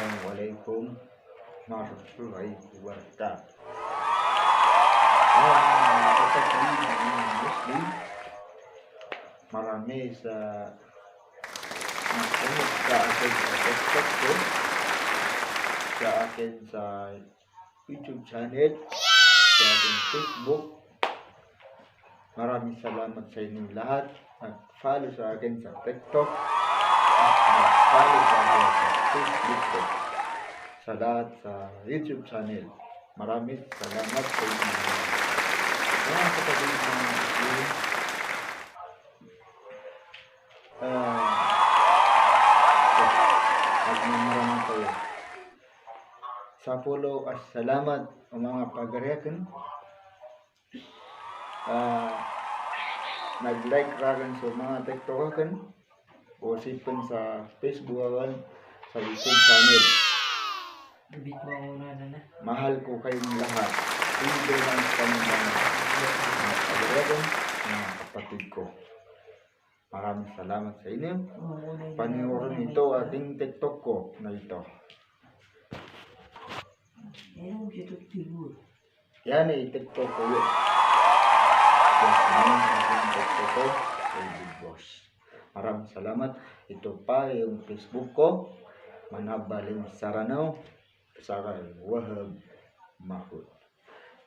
Assalamualaikum warahmatullahi wabarakatuh. Kapatid ng Muslim, marami sa nasunod sa akin sa TikTok ko, sa akin sa YouTube channel, sa aking Facebook. Maraming salamat sa inyong lahat. Nag-follow sa akin sa TikTok at nag-follow sa akin sa Facebook ko. Sa lahat sa YouTube channel. Maraming salamat sa inyong lahat. Mga kapatid ng Muslim, magmamaraming kayo. Sa follow at salamat o mga pag-reaction. Nag-like ragan sa mga TikTok akan o sipan sa Facebook akan sa YouTube channel. Mahal ko kayong lahat. Hindi lang kami mga pag-reaction, mga kapatid ko. Maraming salamat sa inyo. Panoorin ito ating TikTok ko na ito. Yan ay TikTok ko yun. Maraming salamat. Ito pa yung Facebook ko, Manabalin Saranaw Saray Wahab Mahud.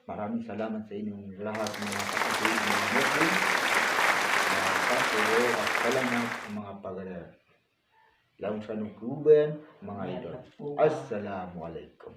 Maraming salamat sa inyong lahat mga kapatid ng Muslim. Patuloy at salamat mga pag-aaral. Lang sa nukuban mga idol. Assalamualaikum.